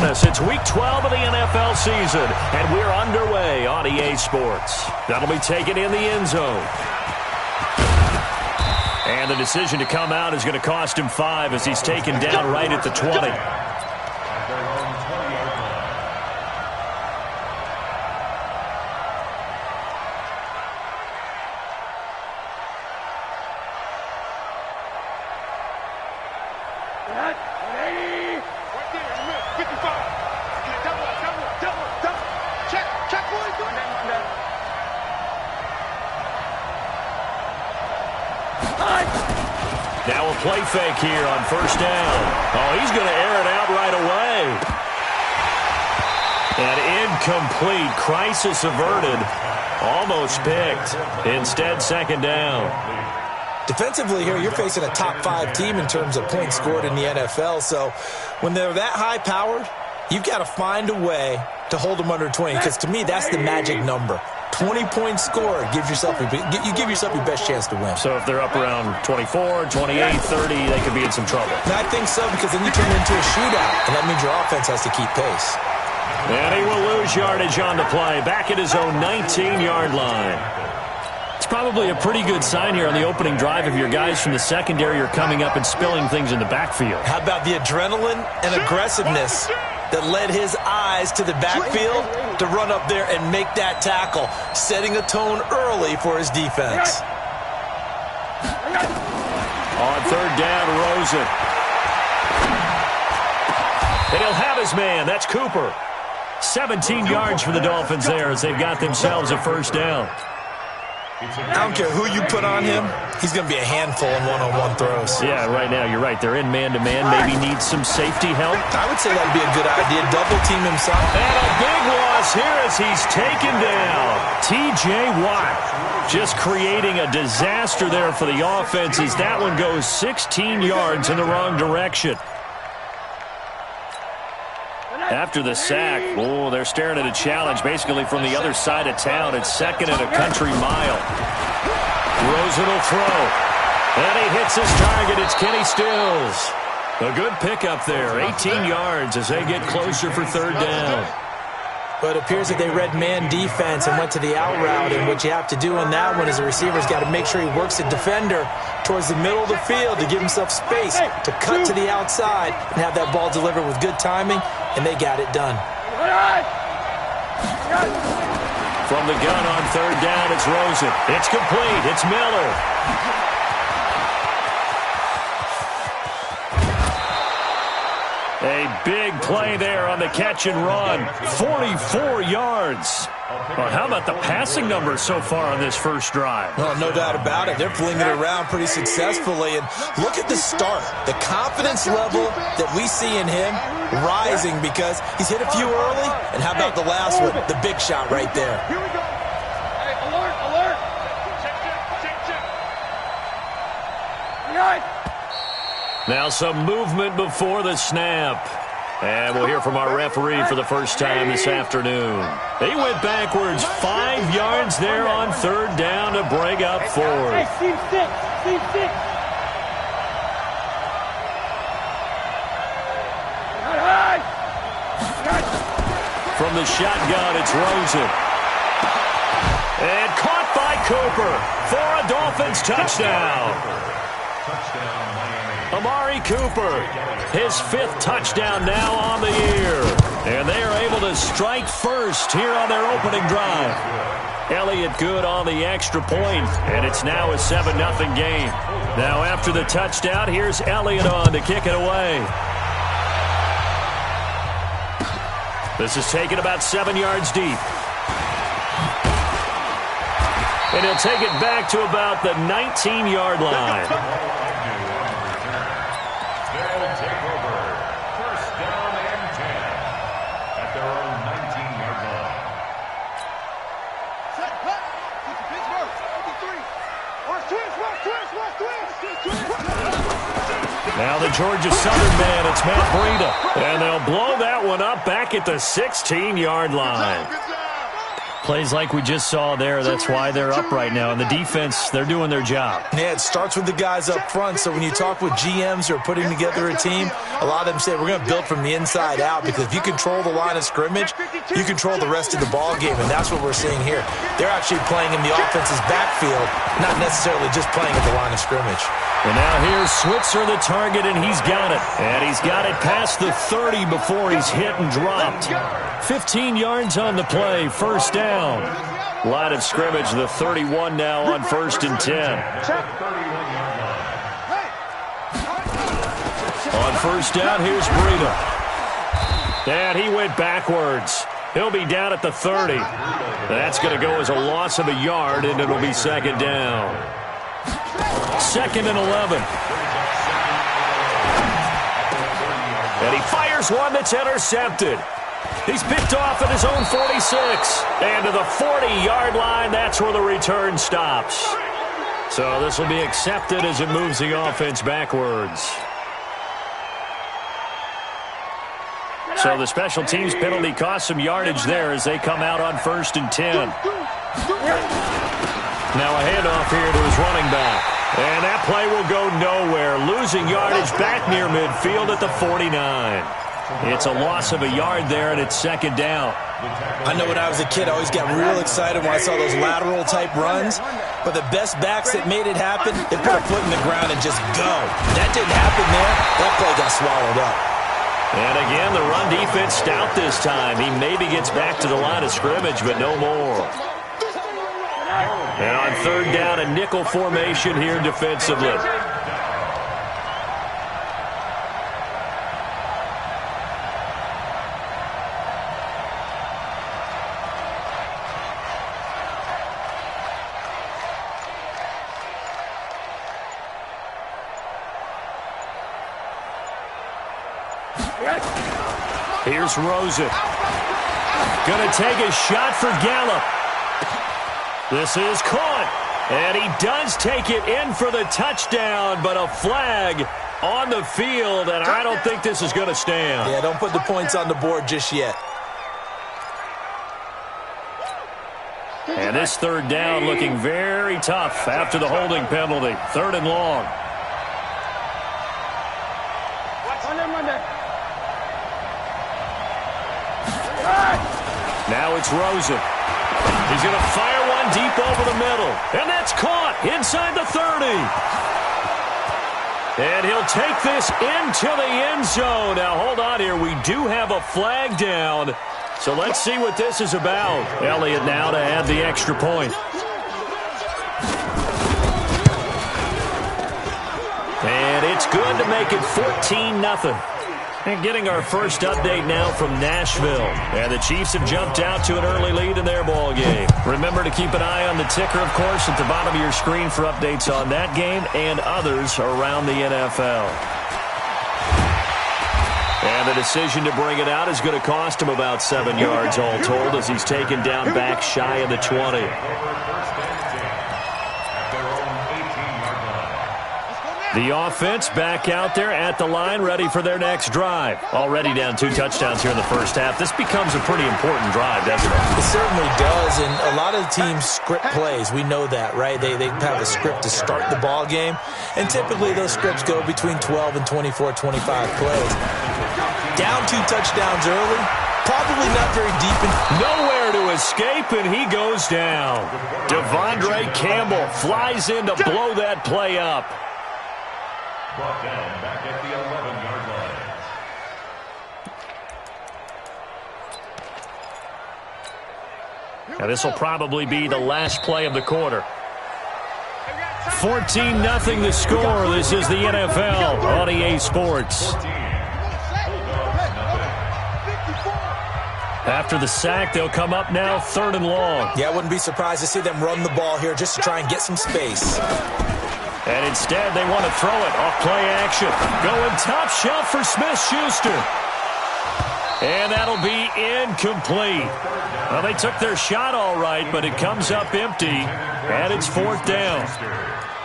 bonus. It's Week 12 of the NFL season, and we're underway on EA Sports. That'll be taken in the end zone. And the decision to come out is going to cost him 5 as he's taken down right at the 20. Now a play fake here on first down. Oh, he's going to air it out right away. And incomplete. Crisis averted. Almost picked. Instead, second down. Defensively here, you're facing a top-5 team in terms of points scored in the NFL. So when they're that high-powered, you've got to find a way to hold them under 20. Because to me, that's the magic number. 20-point score gives yourself you give yourself your best chance to win. So if they're up around 24, 28, 30, they could be in some trouble. And I think so, because then you turn it into a shootout, and that means your offense has to keep pace. And he will lose yardage on the play, back at his own 19-yard line. It's probably a pretty good sign here on the opening drive if your guys from the secondary are coming up and spilling things in the backfield. How about the adrenaline and aggressiveness that led his eyes to the backfield to run up there and make that tackle, setting a tone early for his defense. On third down, Rosen. And he'll have his man. That's Cooper. 17 yards for the Dolphins there as they've got themselves a first down. I don't care who you put on him, he's going to be a handful in one-on-one throws. Yeah, right now, you're right. They're in man-to-man. Maybe needs some safety help. I would say that would be a good idea. Double-team himself. And a big loss here as he's taken down. T.J. Watt just creating a disaster there for the offense as that one goes 16 yards in the wrong direction. After the sack, oh, they're staring at a challenge basically from the other side of town. It's second and a country mile. Rosen will throw. And he hits his target. It's Kenny Stills. A good pickup there. 18 yards as they get closer for third down. But it appears that they read man defense and went to the out route. And what you have to do on that one is the receiver's got to make sure he works the defender towards the middle of the field to give himself space to cut to the outside and have that ball delivered with good timing, and they got it done. From the gun on third down, it's Rosen. It's complete. It's Miller. A big play there on the catch and run. 44 yards. Well, how about the passing numbers so far on this first drive? Well, no doubt about it. They're flinging it around pretty successfully. And look at the start. The confidence level that we see in him rising because he's hit a few early. And how about the last one? The big shot right there. Here we go. Hey, alert, alert. Check. Now some movement before the snap. And we'll hear from our referee for the first time this afternoon. He went backwards 5 yards there on third down to bring up fourth. Hey, team six. From the shotgun, it's Rosen. And caught by Cooper for a Dolphins touchdown. Amari Cooper, his 5th touchdown now on the year. And they are able to strike first here on their opening drive. Elliott good on the extra point, and it's now a 7-0 game. Now after the touchdown, here's Elliott on to kick it away. This is taken about 7 yards deep. And he'll take it back to about the 19-yard line. They'll take over. First down and 10 at their own 19-yard line. Set, cut. Pittsburgh, 53. Now the Georgia Southern man, it's Matt Breida. And they'll blow that one up back at the 16-yard line. Plays like we just saw there, that's why they're up right now. And the defense, they're doing their job. Yeah, it starts with the guys up front. So when you talk with GMs who are putting together a team, a lot of them say we're going to build from the inside out, because if you control the line of scrimmage, you control the rest of the ball game, and that's what we're seeing here. They're actually playing in the offense's backfield, not necessarily just playing at the line of scrimmage. And now here's Switzer, the target, and he's got it. And he's got it past the 30 before he's hit and dropped. 15 yards on the play, first down. Line of scrimmage, the 31 now on 1st and 10. On first down, here's Breida. And he went backwards. He'll be down at the 30. That's going to go as a loss of a yard, and it'll be second down. 2nd and 11. And he fires one that's intercepted. He's picked off at his own 46. And to the 40-yard line, that's where the return stops. So this will be accepted as it moves the offense backwards. So the special teams penalty cost some yardage there as they come out on 1st and 10. Now a handoff here to his running back. And that play will go nowhere. Losing yardage back near midfield at the 49. It's a loss of a yard there, and it's second down. I know when I was a kid, I always got real excited when I saw those lateral-type runs. But the best backs that made it happen, they put a foot in the ground and just go. That didn't happen there. That play got swallowed up. And again, the run defense stout this time. He maybe gets back to the line of scrimmage, but no more. And on 3rd down, a nickel formation here defensively. Here's Rosen. Gonna take a shot for Gallup. This is caught. And he does take it in for the touchdown, but a flag on the field, and I don't think this is going to stand. Yeah, don't put the points on the board just yet. And this 3rd down looking very tough after the holding penalty. 3rd and long. Now it's Rosen. He's going to fire one deep over the middle. And that's caught inside the 30. And he'll take this into the end zone. Now, hold on here. We do have a flag down. So let's see what this is about. Elliott now to add the extra point. And it's good to make it 14-0. And getting our first update now from Nashville. And the Chiefs have jumped out to an early lead in their ball game. Remember to keep an eye on the ticker, of course, at the bottom of your screen for updates on that game and others around the NFL. And the decision to bring it out is going to cost him about 7 yards all told as he's taken down back shy of the 20. The offense back out there at the line, ready for their next drive. Already down 2 touchdowns here in the first half. This becomes a pretty important drive, doesn't it? It certainly does, and a lot of teams script plays. We know that, right? They have a script to start the ball game, and typically those scripts go between 12 and 24, 25 plays. Down 2 touchdowns early, probably not very deep. Nowhere to escape, and he goes down. Devondre Campbell flies in to blow that play up. Brought down back at the 11-yard line. Now this will probably be the last play of the quarter. 14-0 the score. This is the NFL on EA Sports. After the sack, they'll come up now 3rd and long. Yeah, I wouldn't be surprised to see them run the ball here just to try and get some space. And instead, they want to throw it off play action. Going top shelf for Smith-Schuster. And that'll be incomplete. Well, they took their shot all right, but it comes up empty, and it's 4th down.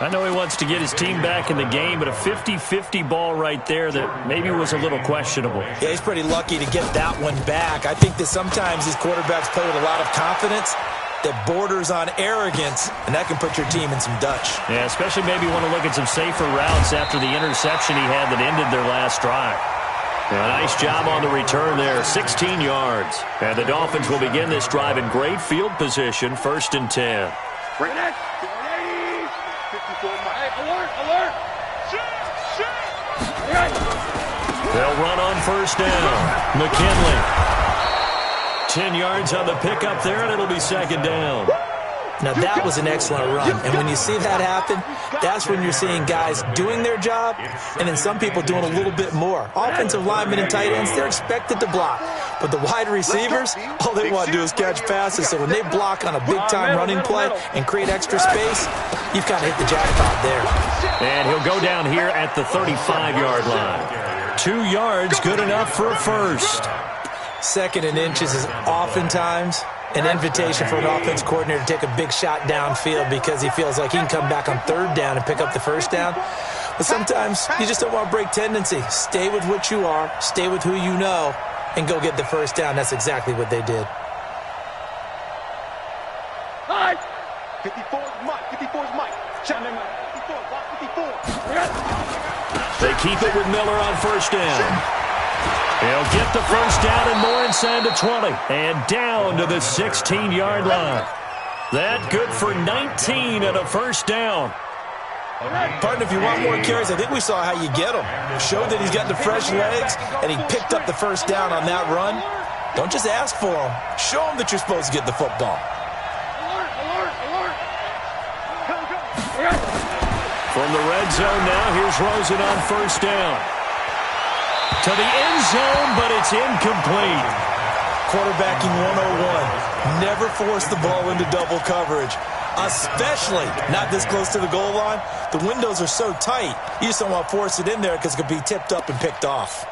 I know he wants to get his team back in the game, but a 50-50 ball right there that maybe was a little questionable. Yeah, he's pretty lucky to get that one back. I think that sometimes these quarterbacks play with a lot of confidence that borders on arrogance, and that can put your team in some Dutch. Yeah, especially maybe want to look at some safer routes after the interception he had that ended their last drive. A nice job on the return there, 16 yards. And the Dolphins will begin this drive in great field position, 1st and 10. Bring it. 54. Hey, alert, alert. They'll run on 1st down. McKinley. 10 yards on the pickup there, and it'll be 2nd down. Now, that was an excellent run. And when you see that happen, that's when you're seeing guys doing their job and then some people doing a little bit more. Offensive linemen and tight ends, they're expected to block. But the wide receivers, all they want to do is catch passes. So when they block on a big-time running play and create extra space, you've kind of hit the jackpot there. And he'll go down here at the 35-yard line. 2 yards, good enough for a first. 2nd and inches is oftentimes an invitation for an offense coordinator to take a big shot downfield because he feels like he can come back on 3rd down and pick up the 1st down. But sometimes you just don't want to break tendency. Stay with what you are, stay with who you know, and go get the 1st down. That's exactly what they did. 54 is Mike. 54 is Mike. 54. They keep it with Miller on 1st down. He'll get the 1st down and more inside the 20. And down to the 16-yard line. That good for 19 and a 1st down. Partner, if you want more carries, I think we saw how you get them. Showed that he's got the fresh legs, and he picked up the 1st down on that run. Don't just ask for them. Show them that you're supposed to get the football. From the red zone now, here's Rosen on 1st down. To the end zone, but it's incomplete. Quarterbacking 101. Never force the ball into double coverage, especially not this close to the goal line. The windows are so tight, you just don't want to force it in there because it could be tipped up and picked off.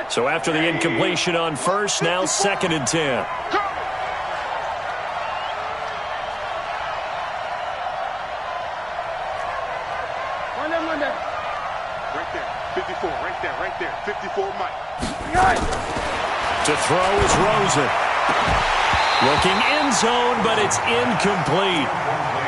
So after the incompletion on 1st, now 2nd and 10. Right there. 54, Mike. To throw is Rosen. Looking end zone, but it's incomplete.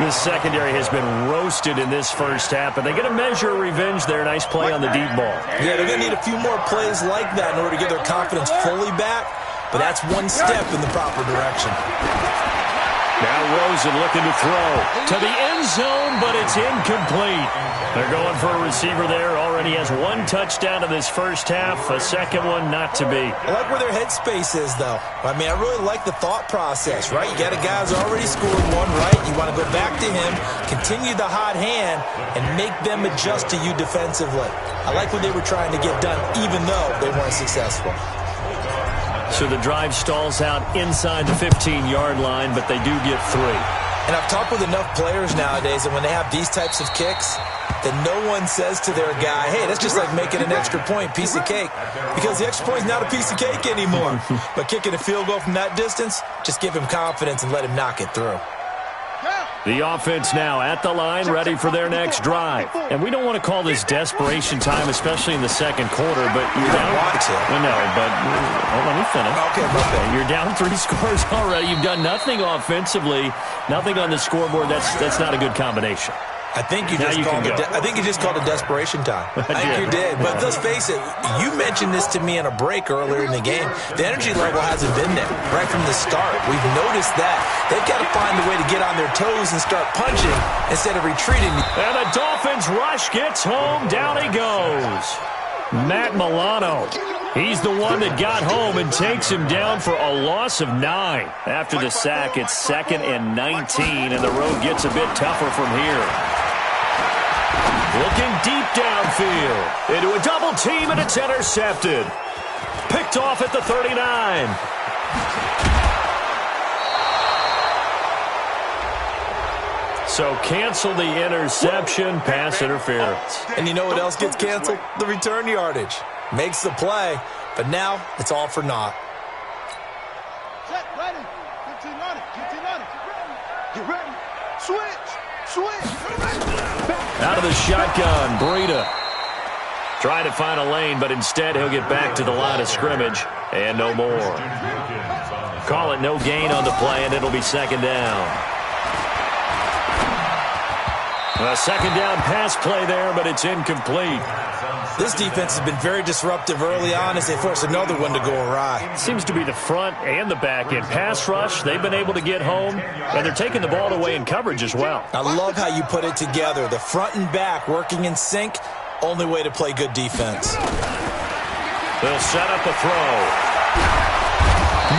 The secondary has been roasted in this 1st half, but they get a measure of revenge there. Nice play on the deep ball. Yeah, they're going to need a few more plays like that in order to get their confidence fully back, but that's one step in the proper direction. Now Rosen looking to throw to the end zone, but it's incomplete. They're going for a receiver there. Already has 1 touchdown in this 1st half. A 2nd one not to be. I like where their headspace is, though. I mean, I really like the thought process, right? You got a guy who's already scored one, right? You want to go back to him, continue the hot hand, and make them adjust to you defensively. I like what they were trying to get done, even though they weren't successful. So the drive stalls out inside the 15-yard line, but they do get 3. And I've talked with enough players nowadays that when they have these types of kicks, that no one says to their guy, hey, that's just like making an extra point, piece of cake. Because the extra point is not a piece of cake anymore. But kicking a field goal from that distance, just give him confidence and let him knock it through. The offense now at the line, ready for their next drive. And we don't want to call this desperation time, especially in the 2nd quarter, but you're down. Want to. Well, no, but let me finish. Okay. You're down 3 scores already. You've done nothing offensively, nothing on the scoreboard. That's not a good combination. I think you just called it desperation time. I think you did. But let's face it, you mentioned this to me in a break earlier in the game. The energy level hasn't been there right from the start. We've noticed that. They've got to find a way to get on their toes and start punching instead of retreating. And the Dolphins rush gets home. Down he goes. Matt Milano. He's the one that got home and takes him down for a loss of 9. After the sack, it's 2nd and 19, and the road gets a bit tougher from here. Looking deep downfield. Into a double team, and it's intercepted. Picked off at the 39. So cancel the interception, pass interference. And you know what else gets canceled? The return yardage. makes the play, but now it's all for naught. Set, ready. 15 on it. 15 on it. Get ready. Switch. Out of the shotgun, Breida. Trying to find a lane, but instead he'll get back to the line of scrimmage, and no more. Call it no gain on the play, and it'll be second down. A second down pass play there, but it's incomplete. This defense has been very disruptive early on as they force another one to go awry. Seems to be the front and the back end. Pass rush, they've been able to get home, and they're taking the ball away in coverage as well. I love how you put it together. The front and back working in sync, only way to play good defense. They'll set up a throw.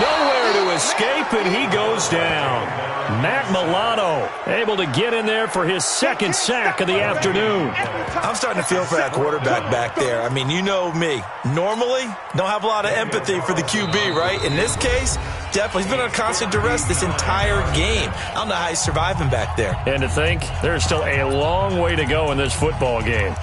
Nowhere to escape, and he goes down. Matt Milano able to get in there for his second sack of the afternoon. I'm starting to feel for that quarterback back there. I mean, you know me. Normally, don't have a lot of empathy for the QB, right? In this case, definitely. He's been under constant duress this entire game. I don't know how he's surviving back there. And to think, there's still a long way to go in this football game.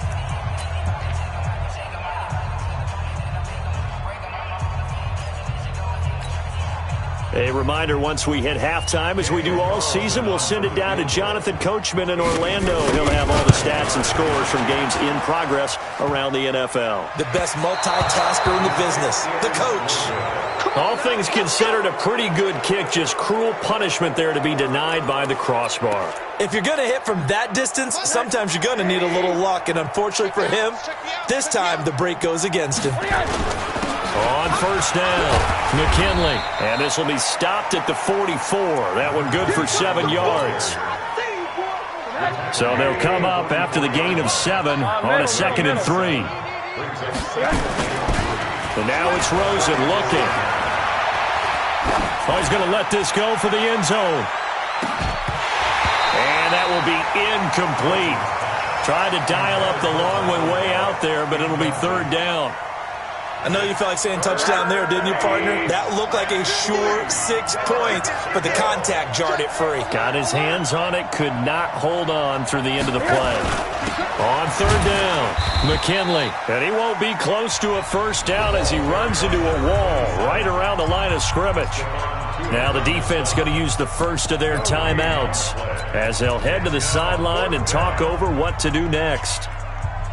A reminder, once we hit halftime, as we do all season, we'll send it down to Jonathan Coachman in Orlando. He'll have all the stats and scores from games in progress around the NFL. The best multitasker in the business, the coach. All things considered, a pretty good kick, just cruel punishment there to be denied by the crossbar. If you're going to hit from that distance, sometimes you're going to need a little luck, and unfortunately for him, this time the break goes against him. On first down, McKinley. And this will be stopped at the 44. That one good for 7 yards. So they'll come up after the gain of 7 on a 2nd and 3. And now it's Rosen looking. Oh, he's going to let this go for the end zone. And that will be incomplete. Tried to dial up the long one way out there, but it'll be 3rd down. I know you felt like saying touchdown there, didn't you, partner? That looked like a sure 6 points, but the contact jarred it free. Got his hands on it, could not hold on through the end of the play. On 3rd down, McKinley. And he won't be close to a first down as he runs into a wall right around the line of scrimmage. Now the defense going to use the first of their timeouts as they'll head to the sideline and talk over what to do next.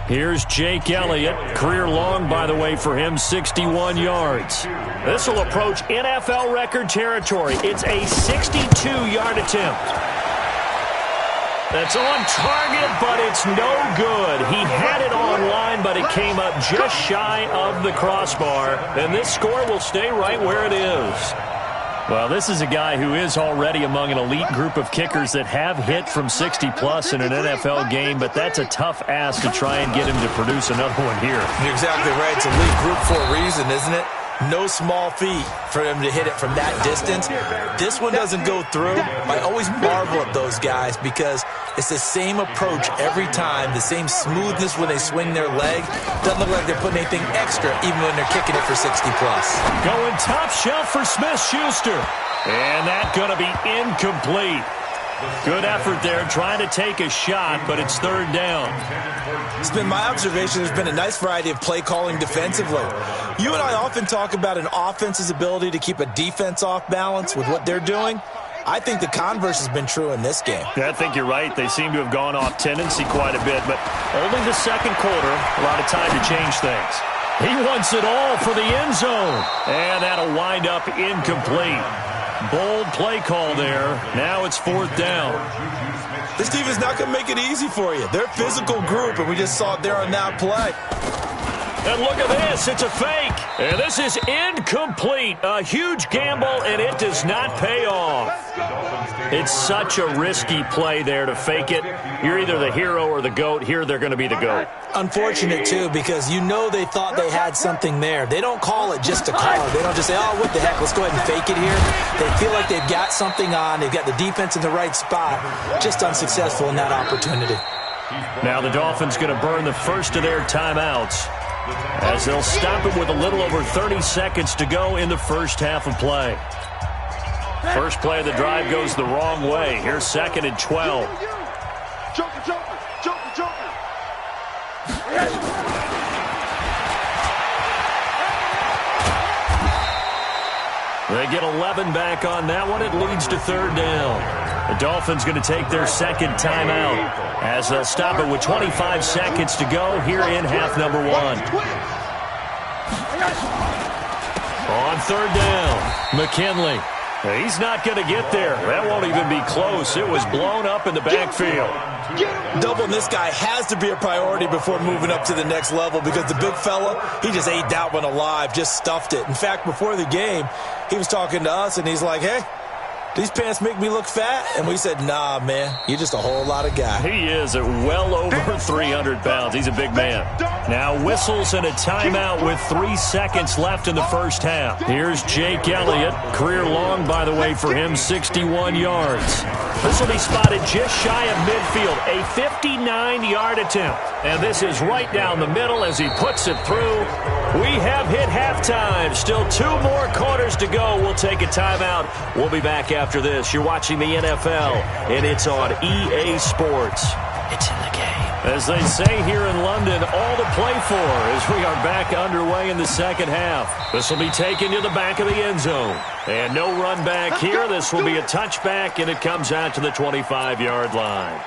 Here's Jake Elliott. Career long, by the way, for him, 61 yards. This will approach NFL record territory. It's a 62-yard attempt. That's on target, but it's no good. He had it on line, but it came up just shy of the crossbar. And this score will stay right where it is. Well, this is a guy who is already among an elite group of kickers that have hit from 60-plus in an NFL game, but that's a tough ask to try and get him to produce another one here. You're exactly right. It's elite group for a reason, isn't it? No small feat for him to hit it from that distance. This one doesn't go through. I always marvel at those guys because it's the same approach every time, the same smoothness when they swing their leg. Doesn't look like they're putting anything extra even when they're kicking it for 60-plus. Going top shelf for Smith-Schuster. And that's going to be incomplete. Good effort there, trying to take a shot, but it's 3rd down. It's been my observation there's been a nice variety of play calling defensively. You and I often talk about an offense's ability to keep a defense off balance with what they're doing. I think the converse has been true in this game. Yeah, I think you're right. They seem to have gone off tendency quite a bit, but only the 2nd quarter, a lot of time to change things. He wants it all for the end zone, and that'll wind up incomplete. Bold play call there. Now it's 4th down. This team is not going to make it easy for you. They're a physical group, and we just saw it there on that play. And look at this. It's a fake. And this is incomplete. A huge gamble, and it does not pay off. It's such a risky play there to fake it. You're either the hero or the GOAT. Here they're going to be the GOAT. Unfortunate, too, because you know they thought they had something there. They don't call it just a call. They don't just say, oh, what the heck, let's go ahead and fake it here. They feel like they've got something on. They've got the defense in the right spot. Just unsuccessful in that opportunity. Now the Dolphins going to burn the first of their timeouts as they'll stop it with a little over 30 seconds to go in the first half of play. First play of the drive goes the wrong way. Here's 2nd and 12. They get 11 back on that one. It leads to third down. The Dolphins going to take their second timeout as they'll stop it with 25 seconds to go here in half number one. On third down, McKinley. He's not going to get there. That won't even be close. It was blown up in the backfield. Doubling this guy has to be a priority before moving up to the next level because the big fella, he just ate that one alive, just stuffed it. In fact, before the game, he was talking to us, and he's like, hey, these pants make me look fat? And we said, nah, man, you're just a whole lot of guy. He is at well over 300 pounds. He's a big man. Now whistles and a timeout with 3 seconds left in the first half. Here's Jake Elliott. Career long, by the way, for him, 61 yards. This will be spotted just shy of midfield, a 59-yard attempt. And this is right down the middle as he puts it through. We have hit halftime. Still 2 more quarters to go. We'll take a timeout. We'll be back after this. You're watching the NFL, and it's on EA Sports. It's in the game. As they say here in London, all to play for as we are back underway in the second half. This will be taken to the back of the end zone. And no run back here. This will be a touchback, and it comes out to the 25-yard line.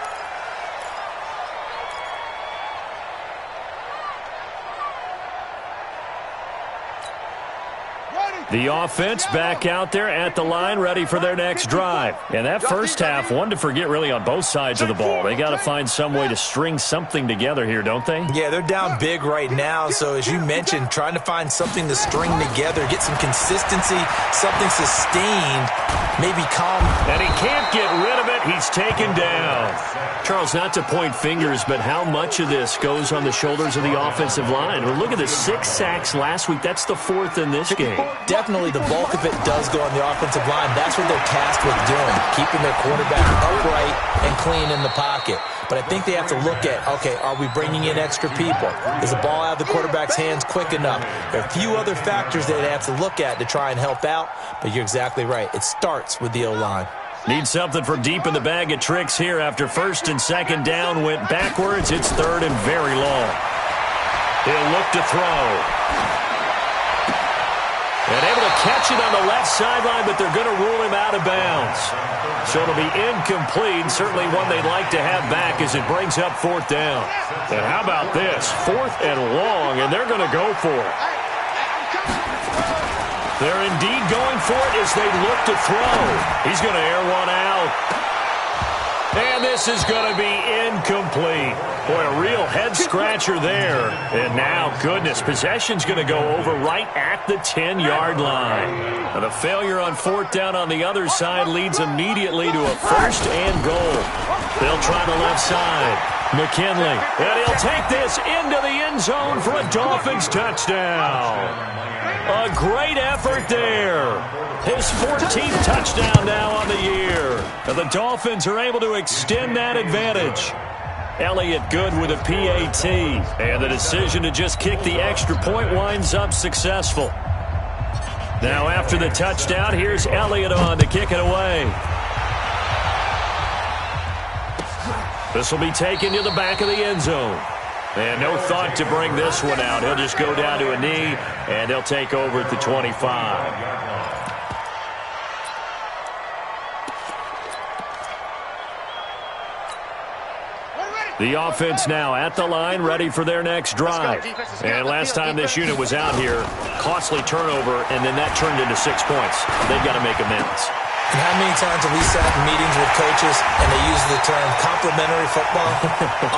The offense back out there at the line, ready for their next drive. And that first half, one to forget really on both sides of the ball. They got to find some way to string something together here, don't they? Yeah, they're down big right now. So as you mentioned, trying to find something to string together, get some consistency, something sustained, maybe calm. And he can't get rid of it. He's taken down. Charles, not to point fingers, but how much of this goes on the shoulders of the offensive line? Well, look at the 6 sacks last week. That's the 4th in this game. Definitely the bulk of it does go on the offensive line. That's what they're tasked with doing, keeping their quarterback upright and clean in the pocket. But I think they have to look at, okay, are we bringing in extra people? Is the ball out of the quarterback's hands quick enough? There are a few other factors that they have to look at to try and help out, but you're exactly right. It starts with the O-line. Need something from deep in the bag of tricks here after first and second down went backwards. It's third and very long. He'll look to throw. And able to catch it on the left sideline, but they're going to rule him out of bounds. So it'll be incomplete, certainly one they'd like to have back as it brings up 4th down. And how about this? 4th and long, and they're going to go for it. They're indeed going for it as they look to throw. He's going to air one out. And this is going to be incomplete. Boy, a real head-scratcher there. And now, goodness, possession's going to go over right at the 10-yard line. Now, the failure on 4th down on the other side leads immediately to a 1st and goal. They'll try the left side. McKinley. And he'll take this into the end zone for a Dolphins touchdown. A great effort there. His 14th touchdown now on the year. And the Dolphins are able to extend that advantage. Elliott good with a PAT. And the decision to just kick the extra point winds up successful. Now after the touchdown, here's Elliott on to kick it away. This will be taken to the back of the end zone. And no thought to bring this one out. He'll just go down to a knee, and they'll take over at the 25. The offense now at the line, ready for their next drive. And last time this unit was out here, costly turnover, and then that turned into 6 points. They've got to make amends. And how many times have we sat in meetings with coaches and they use the term complementary football?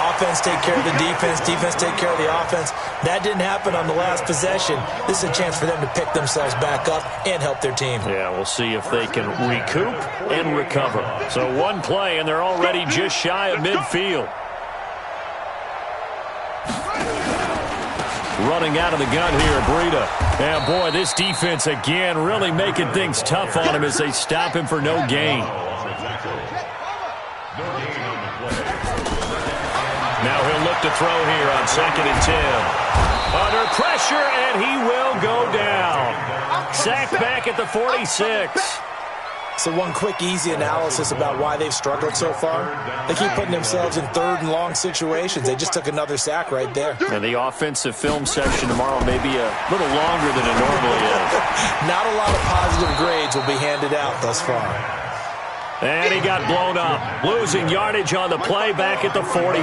Offense take care of the defense, defense take care of the offense. That didn't happen on the last possession. This is a chance for them to pick themselves back up and help their team. Yeah, we'll see if they can recoup and recover. So one play, and they're already just shy of midfield. Running out of the gun here, Breida. And boy, this defense again really making things tough on him as they stop him for no gain. Now he'll look to throw here on 2nd and 10. Under pressure, and he will go down. Sacked back at the 46. So one quick, easy analysis about why they've struggled so far. They keep putting themselves in third and long situations. They just took another sack right there. And the offensive film session tomorrow may be a little longer than it normally is. Not a lot of positive grades will be handed out thus far. And he got blown up, losing yardage on the play back at the 44.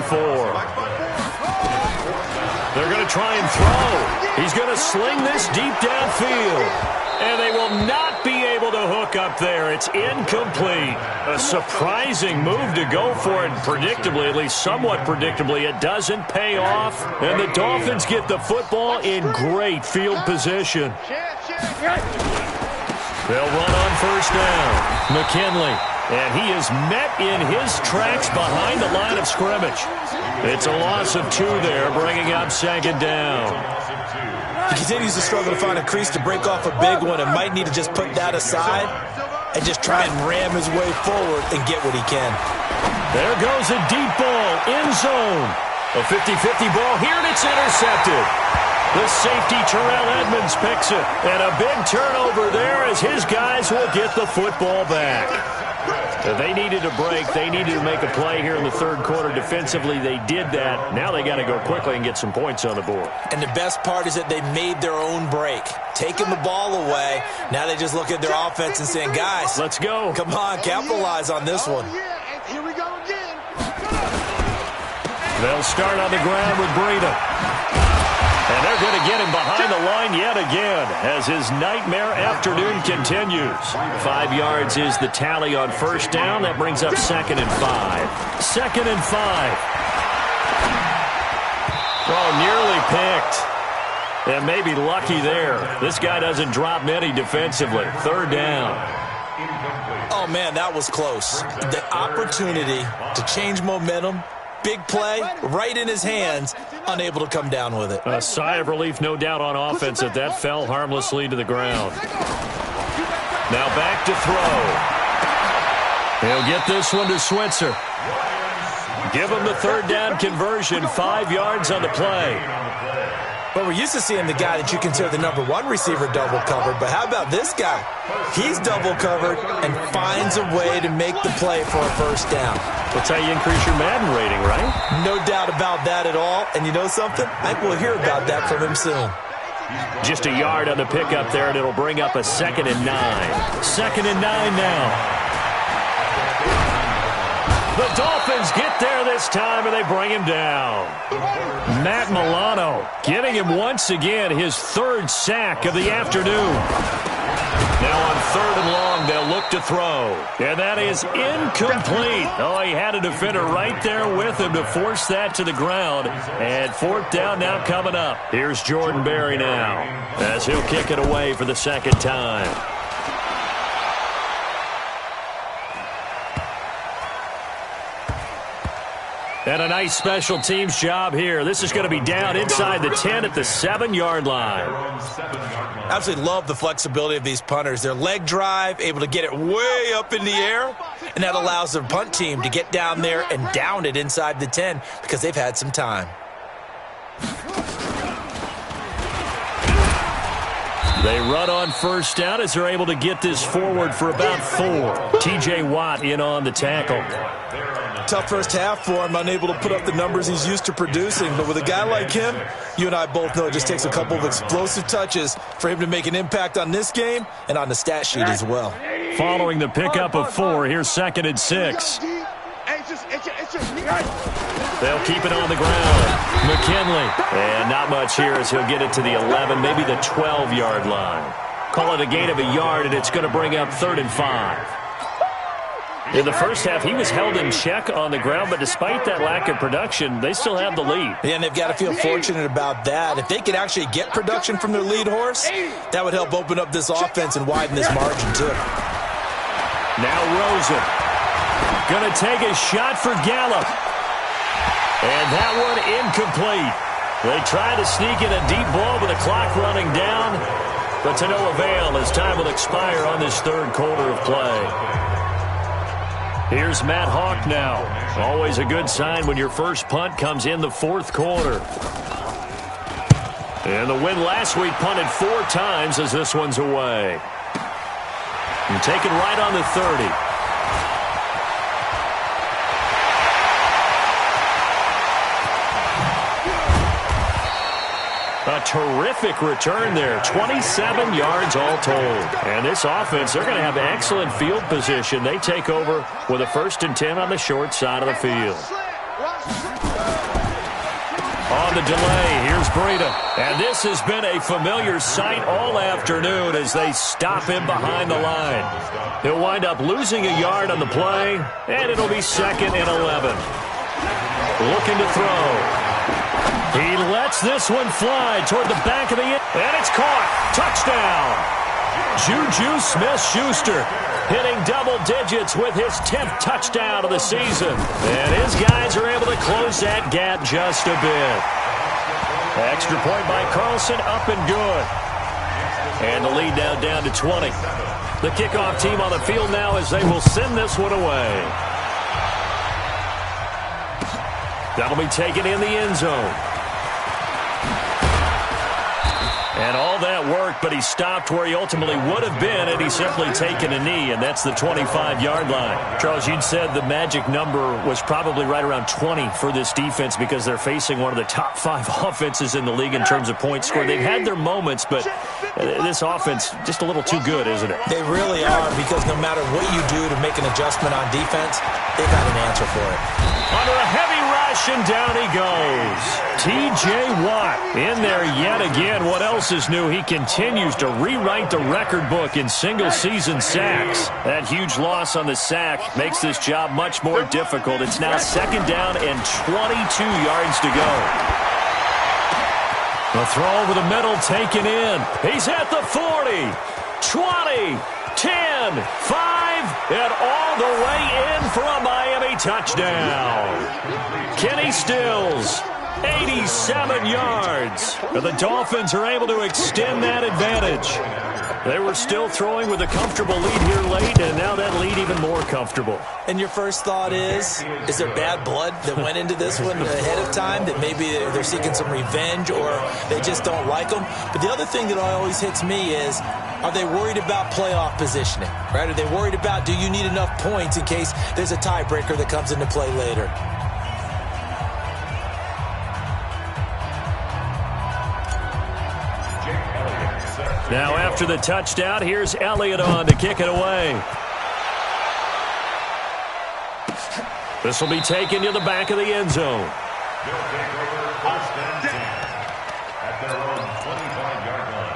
They're going to try and throw. He's going to sling this deep downfield. And they will not be able to hook up there. It's incomplete. A surprising move to go for it. Predictably, at least somewhat predictably, it doesn't pay off. And the Dolphins get the football in great field position. They'll run on first down. McKinley. And he is met in his tracks behind the line of scrimmage. It's a loss of 2 there, bringing up second down. He continues to struggle to find a crease to break off a big one and might need to just put that aside and just try and ram his way forward and get what he can. There goes a deep ball, end zone. A 50-50 ball here, and it's intercepted. The safety, Terrell Edmonds, picks it. And a big turnover there as his guys will get the football back. They needed a break. They needed to make a play here in the third quarter. Defensively, they did that. Now they got to go quickly and get some points on the board. And the best part is that they made their own break, taking the ball away. Now they just look at their offense and saying, guys, let's go. Come on, capitalize on this one. Here we go again. They'll start on the ground with Breida. And they're going to get him behind the line yet again as his nightmare afternoon continues. 5 yards is the tally on first down. That brings up 2nd and 5. 2nd and 5. Oh, nearly picked. And maybe lucky there. This guy doesn't drop many defensively. 3rd down. Oh, man, that was close. The opportunity to change momentum, big play, right in his hands, unable to come down with it. A sigh of relief, no doubt, on offense that that fell harmlessly to the ground. Now back to throw. He'll get this one to Switzer. Give him the 3rd down conversion, 5 yards on the play. But we're used to seeing the guy that you consider the #1 receiver double covered. But how about this guy? He's double covered and finds a way to make the play for a first down. That's how you increase your Madden rating, right? No doubt about that at all. And you know something? I think we'll hear about that from him soon. Just a yard on the pickup there, and it'll bring up a 2nd and 9. 2nd and 9 now. The Dolphins get there this time, and they bring him down. Matt Milano getting him once again his 3rd sack of the afternoon. Now on 3rd and long, they'll look to throw. And that is incomplete. Oh, he had a defender right there with him to force that to the ground. And 4th down now coming up. Here's Jordan Berry now as he'll kick it away for the 2nd time. And a nice special teams job here. This is going to be down inside the 10 at the 7-yard line. Absolutely love the flexibility of these punters. Their leg drive, able to get it way up in the air, and that allows their punt team to get down there and down it inside the 10 because they've had some time. They run on first down as they're able to get this forward for about 4. T.J. Watt in on the tackle. Tough first half for him, unable to put up the numbers he's used to producing. But with a guy like him, you and I both know it just takes a couple of explosive touches for him to make an impact on this game and on the stat sheet as well. Following the pickup of 4, here's 2nd and 6. They'll keep it on the ground. McKinley. And not much here as he'll get it to the 11, maybe the 12-yard line. Call it a gain of a yard, and it's going to bring up 3rd and 5. In the first half, he was held in check on the ground, but despite that lack of production, they still have the lead. Yeah, and they've got to feel fortunate about that. If they could actually get production from their lead horse, that would help open up this offense and widen this margin, too. Now Rosen. Going to take a shot for Gallup. And that one incomplete. They try to sneak in a deep ball with the clock running down, but to no avail as time will expire on this 3rd quarter of play. Here's Matt Hawk now. Always a good sign when your first punt comes in the 4th quarter. And the win last week punted 4 times as this one's away. And taken right on the 30. A terrific return there. 27 yards all told. And this offense, they're going to have excellent field position. They take over with a 1st and 10 on the short side of the field. On the delay, here's Breida. And this has been a familiar sight all afternoon as they stop him behind the line. He'll wind up losing a yard on the play, and it'll be 2nd and 11. Looking to throw. He lets this one fly toward the back of the end, and it's caught. Touchdown. Juju Smith-Schuster hitting double digits with his 10th touchdown of the season. And his guys are able to close that gap just a bit. Extra point by Carlson, up and good. And the lead now down to 20. The kickoff team on the field now as they will send this one away. That'll be taken in the end zone. And all that worked, but he stopped where he ultimately would have been had he simply taken a knee, and that's the 25-yard line. Charles, you'd said the magic number was probably right around 20 for this defense because they're facing one of the top 5 offenses in the league in terms of points scored. They've had their moments, but this offense just a little too good, isn't it? They really are, because no matter what you do to make an adjustment on defense, they've got an answer for it. Under a heavy rush, and down he goes. T.J. Watt in there yet again. What else is new? He continues to rewrite the record book in single-season sacks. That huge loss on the sack makes this job much more difficult. It's now 2nd down and 22 yards to go. The throw over the middle taken in. He's at the 40, 20, 10, 5, and all the way in for a Miami touchdown. Kenny Stills, 87 yards. And the Dolphins are able to extend that advantage. They were still throwing with a comfortable lead here late, and now that lead even more comfortable. And your first thought is there bad blood that went into this one ahead of time, that maybe they're seeking some revenge or they just don't like them? But the other thing that always hits me is, are they worried about playoff positioning, right? Are they worried about, do you need enough points in case there's a tiebreaker that comes into play later? Now after the touchdown, here's Elliott on to kick it away. This will be taken to the back of the end zone. They'll take over 1st and 10 at their own 25-yard line.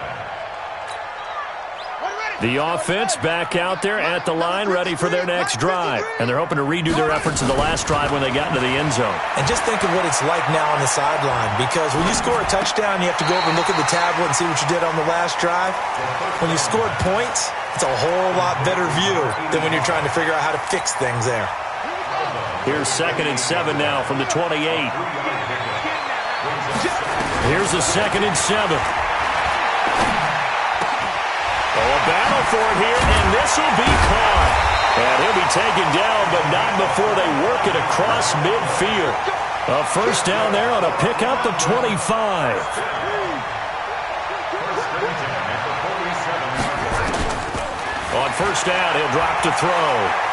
The offense back out there at the line, ready for their next drive. And they're hoping to redo their efforts in the last drive when they got into the end zone. And just think of what it's like now on the sideline, because when you score a touchdown, you have to go over and look at the tablet and see what you did on the last drive. When you scored points, it's a whole lot better view than when you're trying to figure out how to fix things there. Here's 2nd and 7 now from the 28. Here's the 2nd and 7. Oh, a battle for it here, and this will be caught. And he'll be taken down, but not before they work it across midfield. A 1st down there on a pickup of 25. On 1st down, he'll drop to throw.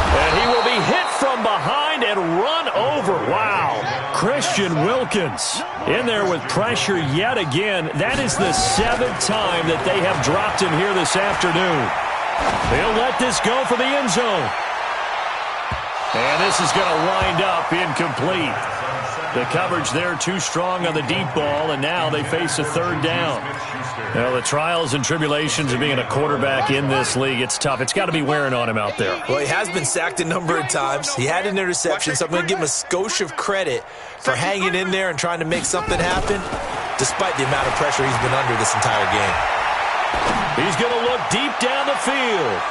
And he will be hit from behind and run over. Wow. Christian Wilkins in there with pressure yet again. That is the 7th time that they have dropped him here this afternoon. They'll let this go for the end zone. And this is going to wind up incomplete. The coverage there too strong on the deep ball, and now they face a 3rd down. Well, the trials and tribulations of being a quarterback in this league, it's tough. It's got to be wearing on him out there. Well, he has been sacked a number of times. He had an interception, so I'm going to give him a skosh of credit for hanging in there and trying to make something happen, despite the amount of pressure he's been under this entire game. He's going to look deep down the field.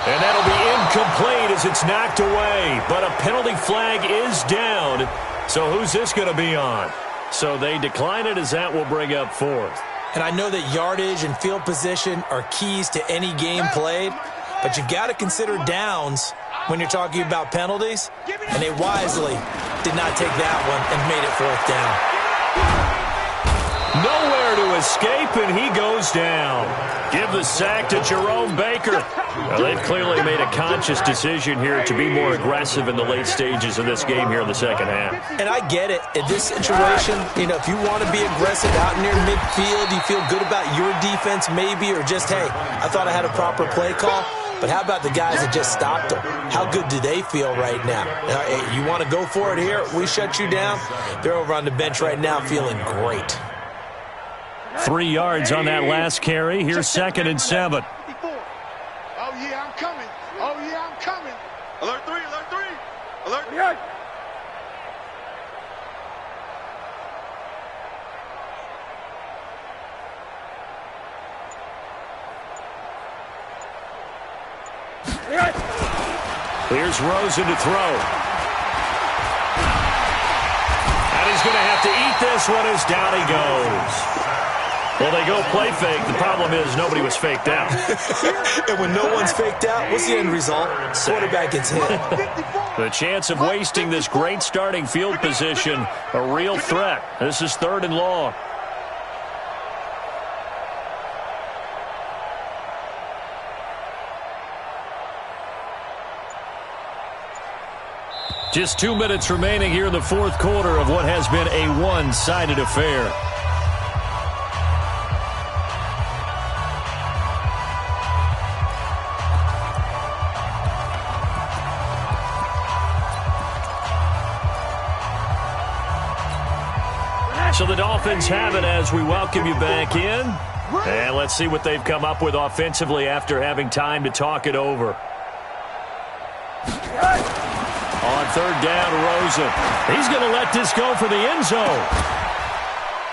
And that'll be incomplete as it's knocked away. But a penalty flag is down. So who's this going to be on? So they decline it as that will bring up 4th. And I know that yardage and field position are keys to any game played, but you've got to consider downs when you're talking about penalties, and they wisely did not take that one and made it 4th down. Nowhere to escape, and he goes down. Give the sack to Jerome Baker. Well, they've clearly made a conscious decision here to be more aggressive in the late stages of this game here in the second half. And I get it. In this situation, if you want to be aggressive out near midfield, you feel good about your defense maybe, or just, hey, I thought I had a proper play call. But how about the guys that just stopped them? How good do they feel right now? Hey, you want to go for it here? We shut you down? They're over on the bench right now feeling great. 3 yards on that last carry. Here's 2nd and 7. Oh, yeah, I'm coming. Oh, yeah, I'm coming. Alert 3, alert 3. Alert 3. Here's Rosen to throw. And he's going to have to eat this one as down he goes. Well, they go play fake. The problem is nobody was faked out. And when no one's faked out, what's the end result? Quarterback gets hit. The chance of wasting this great starting field position, a real threat. This is 3rd and long. Just 2 minutes remaining here in the 4th quarter of what has been a one-sided affair. So the Dolphins have it as we welcome you back in. And let's see what they've come up with offensively after having time to talk it over. On 3rd down, Rosen. He's going to let this go for the end zone.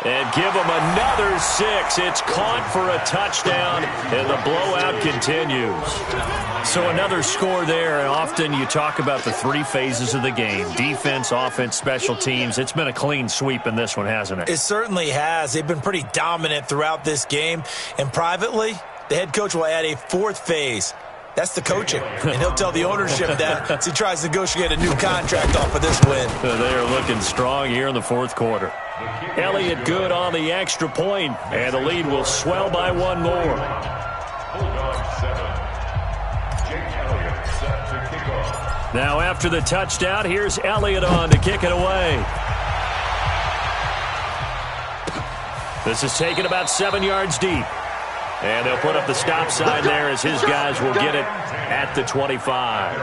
And give him another 6. It's caught for a touchdown, and the blowout continues. So another score there, and often you talk about the 3 phases of the game. Defense, offense, special teams. It's been a clean sweep in this one, hasn't it? It certainly has. They've been pretty dominant throughout this game. And privately, the head coach will add a 4th phase. That's the coaching. And he'll tell the ownership that as he tries to negotiate a new contract off of this win. They are looking strong here in the 4th quarter. Elliott good on the extra point, and the lead will swell by 1 more. Bulldog 7. Jake Elliott set to kick off. Now after the touchdown, here's Elliott on to kick it away. This is taken about 7 yards deep. And they'll put up the stop sign there as his guys will get it at the 25.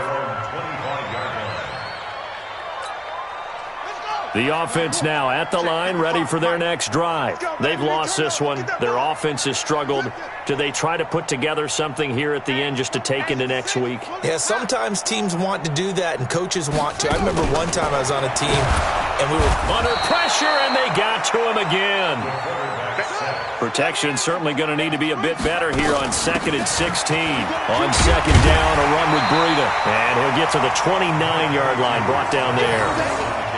The offense now at the line, ready for their next drive. They've lost this one. Their offense has struggled. Do they try to put together something here at the end just to take into next week? Yeah, sometimes teams want to do that and coaches want to. I remember one time I was on a team and we were under pressure and they got to him again. Protection certainly going to need to be a bit better here on 2nd and 16. On 2nd down, a run with Breida. And he'll get to the 29-yard line, brought down there.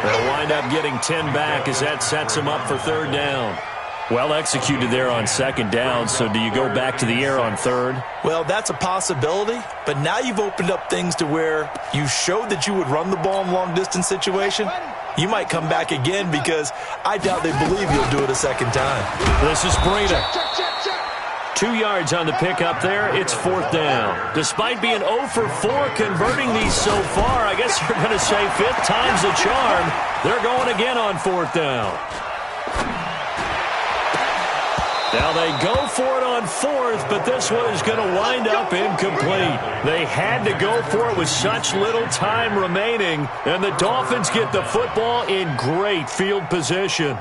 They'll wind up getting 10 back as that sets him up for 3rd down. Well executed there on 2nd down, so do you go back to the air on 3rd? Well, that's a possibility, but now you've opened up things to where you showed that you would run the ball in long-distance situation. You might come back again because I doubt they believe you'll do it a 2nd time. This is Breida. 2 yards on the pickup there. It's 4th down. Despite being 0 for 4 converting these so far, I guess you're going to say 5th time's a charm. They're going again on 4th down. Now they go for it on 4th, but this one is going to wind up incomplete. They had to go for it with such little time remaining, and the Dolphins get the football in great field position.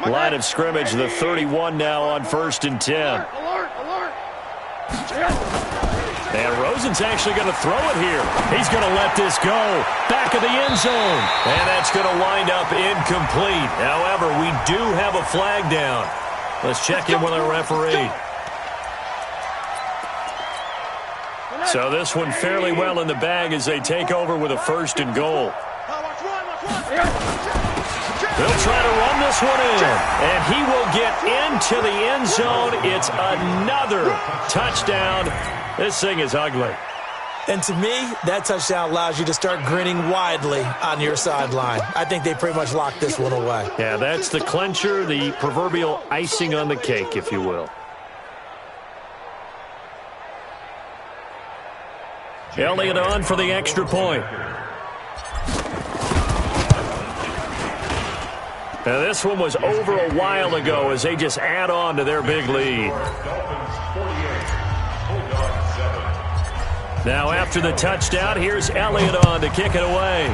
Line of scrimmage, the 31 now on 1st and 10. Alert. And Rosen's actually going to throw it here. He's going to let this go. Back of the end zone. And that's going to wind up incomplete. However, we do have a flag down. Let's check in with our referee. So this one fairly well in the bag as they take over with a 1st and goal. They'll try to run this one in, and he will get into the end zone. It's another touchdown. This thing is ugly. And to me, that touchdown allows you to start grinning widely on your sideline. I think they pretty much locked this one away. Yeah, that's the clincher, the proverbial icing on the cake, if you will. Elliott on for the extra point. Now, this one was over a while ago as they just add on to their big lead. Now, after the touchdown, here's Elliott on to kick it away.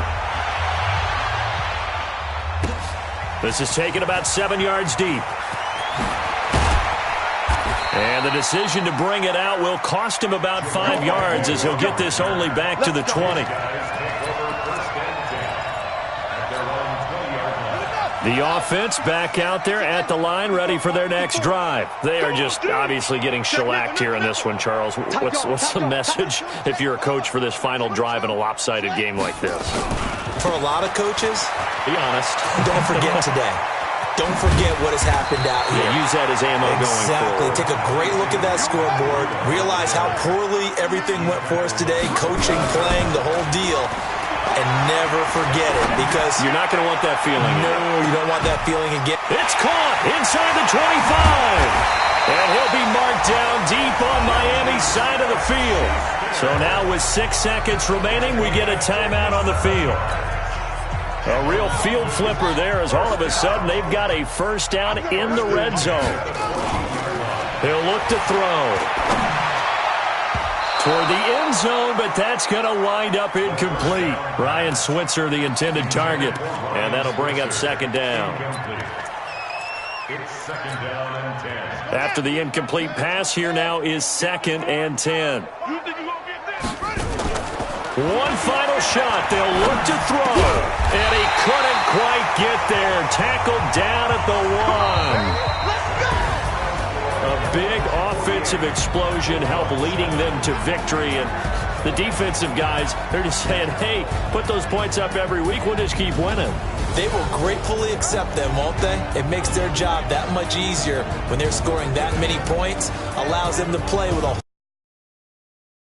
This is taken about 7 yards deep. And the decision to bring it out will cost him about 5 yards as he'll get this only back to the 20. The offense back out there at the line, ready for their next drive. They are just obviously getting shellacked here in this one, Charles. What's the message if you're a coach for this final drive in a lopsided game like this? For a lot of coaches, be honest. Don't forget today. Don't forget what has happened out here. Yeah, use that as ammo going forward. Exactly. Take a great look at that scoreboard. Realize how poorly everything went for us today. Coaching, playing, the whole deal. And never forget it, because you're not going to want that feeling. No, you don't want that feeling again. It's caught inside the 25. And he'll be marked down deep on Miami's side of the field. So now with 6 seconds remaining, we get a timeout on the field. A real field flipper there as all of a sudden they've got a first down in the red zone. They'll look to throw toward the end zone, but that's going to wind up incomplete. Ryan Switzer, the intended target, and that'll bring up second down. It's second down and 10. After the incomplete pass, here now is 2nd and 10. One final shot. They'll look to throw, and he couldn't quite get there. Tackled down at the 1. A big offensive explosion helped leading them to victory. And the defensive guys, they're just saying, hey, put those points up every week. We'll just keep winning. They will gratefully accept them, won't they? It makes their job that much easier when they're scoring that many points. Allows them to play with a